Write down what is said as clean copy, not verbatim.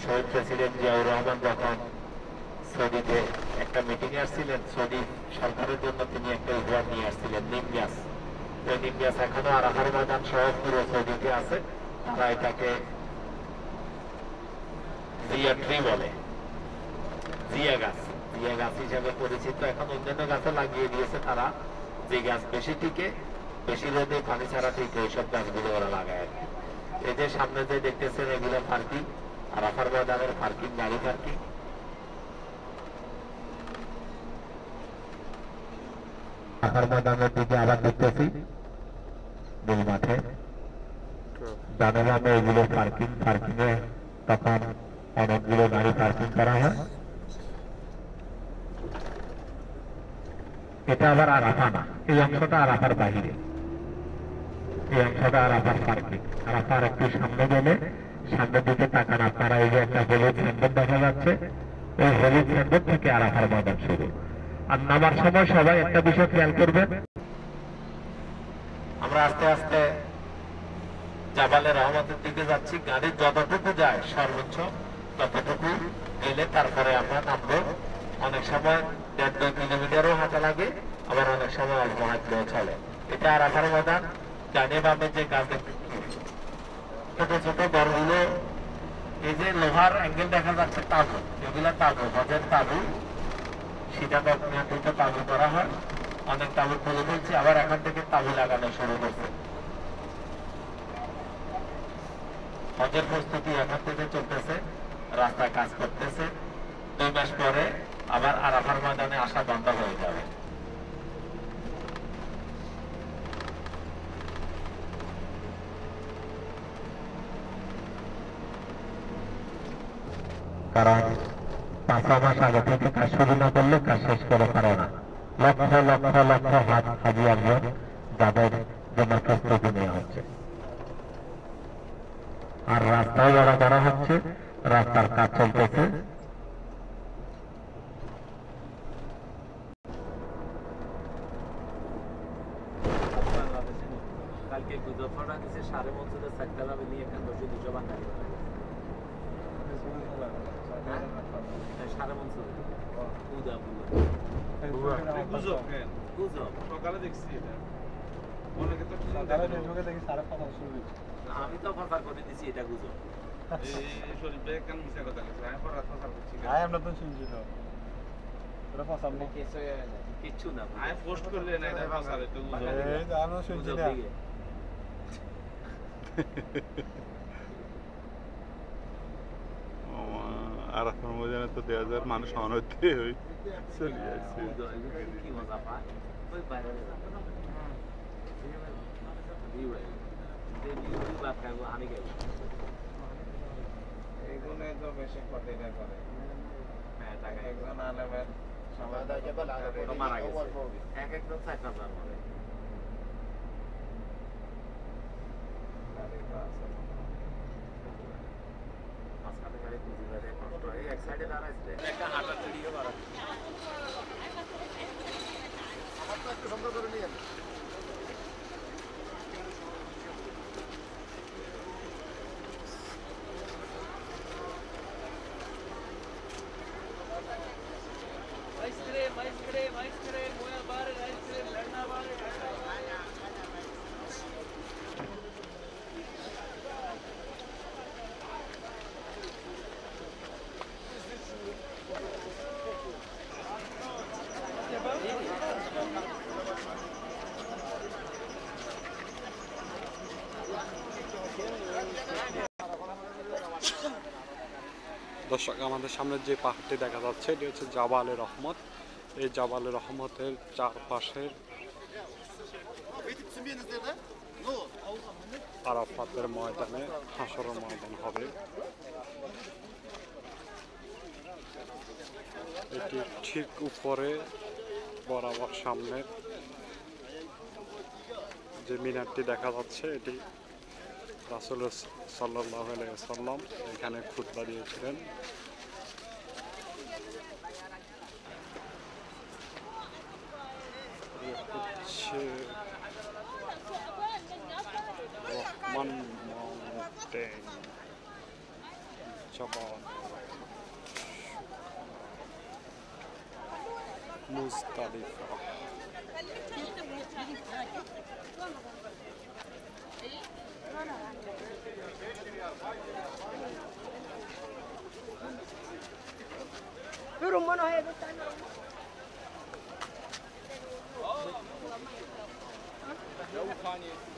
শহীদ president Ziaur Rahman যখন সৌদিতে একটা মিটিংয়ে আসছিলেন, সৌদি সরকারের জন্য তিনি একটা উপহার নিয়ে আসছিলেন, নিম গাছ। ওই নিম গাছ এখনো আরাফার ময়দান সহ পুরো সৌদিতে আছে। তারা এটাকে জিয়া ট্রি বলে, জিয়া গাছ, জিয়া গাছ হিসাবে পরিচিত। এখন অন্যান্য গাছও লাগিয়ে দিয়েছে তারা, যে গাছ বেশি টিকে, বেশি রোদে পানি ছাড়া টিকে, ওইসব গাছগুলো ওরা লাগায় আর কি। এই যে সামনে যে দেখতেছেন এগুলো পার্কিং, আরাফার ময়দানের পার্কিং, গাড়ি পার্কিং। আরাফার ময়দানের দিকে আবার দেখতেছি মূল মাঠে ডানে বামে এগুলো পার্কিং, পার্কিং এ তখন অনেকগুলো গাড়ি পার্কিং করা হয়। এটা আবার আরাফা না, এই অংশটা আরাফার বাহিরে, এই অংশটা আরাফার পার্কিং। আরাফার একটু সামনে গেলে সামনের দিকে তাকান আপনারা, এই যে একটা হলুদ সাইনবোর্ড দেখা যাচ্ছে, ওই হলুদ সাইনবোর্ড থেকে আরাফার ময়দান শুরু। আর নামার সময় সবাই একটা বিষয় খেয়াল করবেন, আমরা আস্তে আস্তে জাবালে রহমতের দিকে যাচ্ছি। গাড়ি যতটুকু যায় সর্বোচ্চ ততটুকু গেলে তারপরে আমরা নামবো। অনেক সময় 1.5-2 কিলোমিটারও হাঁটা লাগে, আবার অনেক সময় অল্প হাঁটলেও চলে। এটা আরাফার ময়দান। ডানে বামে যে গাছ ছোট ছোট ঘরগুলো, এই যে লোহার অ্যাঙ্গেল দেখা যাচ্ছে তাবু, এগুলো তাবু, হজের তাবু, শীতাতপ নিয়ন্ত্রিত তাবু করা হয়। অনেক তাবু খুলে ফেলছে, আবার এখান থেকে তাবু লাগানো শুরু করছে। হজের প্রস্তুতি এখন থেকে চলতেছে, রাস্তায় কাজ করতেছে। 2 মাস পরে আবার আরাফার ময়দানে আসা বন্ধ হয়ে যাবে। কারণ 5 মাস আগে থেকে কাজ শুরু না করলে কাজ শেষ করে পারে না। লক্ষ লক্ষ লক্ষ হাজি আসবেন যাদের জন্য প্রস্তুতি নেওয়া হচ্ছে। আর রাস্তাও বড় করা হচ্ছে, রাস্তার কাজ চলতেছে। কালকে গুজফরা দিছে সাড়ে মসজিদের চারটা যাবে নিয়ে এখান বসে 200 বাঙালি সাড়ে মসজিদ সকালে দেখছি এটা, আমি তো প্রচার করে দিছি এটা গুজব। কিচ্ছু না পোস্ট করলে না এটা ফাসাল একটু আরাফার ময়দানে তো 2000 মানুষ অনৈতে হই চলে যাচ্ছে। কি মজা পায় ওই বাইরে এইগুলো তো বেশি ক্ষতিটা করে। হ্যাঁ টাকা একজন আলেমের মারা গেছে, এক একজন 4,000 মারে। মাঝখানে গাড়ি পুঁজি গাড়ি কষ্ট হয়, এক সাইডে দাঁড়াইছে একটা হাঁটা তৈরিও বাড়াচ্ছে। আমার তো একটু সুন্দর করে নিয়ে দর্শক, আমাদের সামনে যে পাহাড়টি দেখা যাচ্ছে এটি হচ্ছে জাবালে রহমত। এই জাবালে রহমতের চারপাশে আরাফাতের ময়দানে হাসরের ময়দান হবে। এটি ঠিক উপরে বরাবর সামনে যে মিনারটি দেখা যাচ্ছে, এটি রাসূল সাল্লাল্লাহু আলাইহি ওয়াসাল্লাম এখানে খুতবা দিয়েছিলেন। হচ্ছে রহমান মাউন্টেন, জবান মুজদালিফা Pero mano hai لو ثانية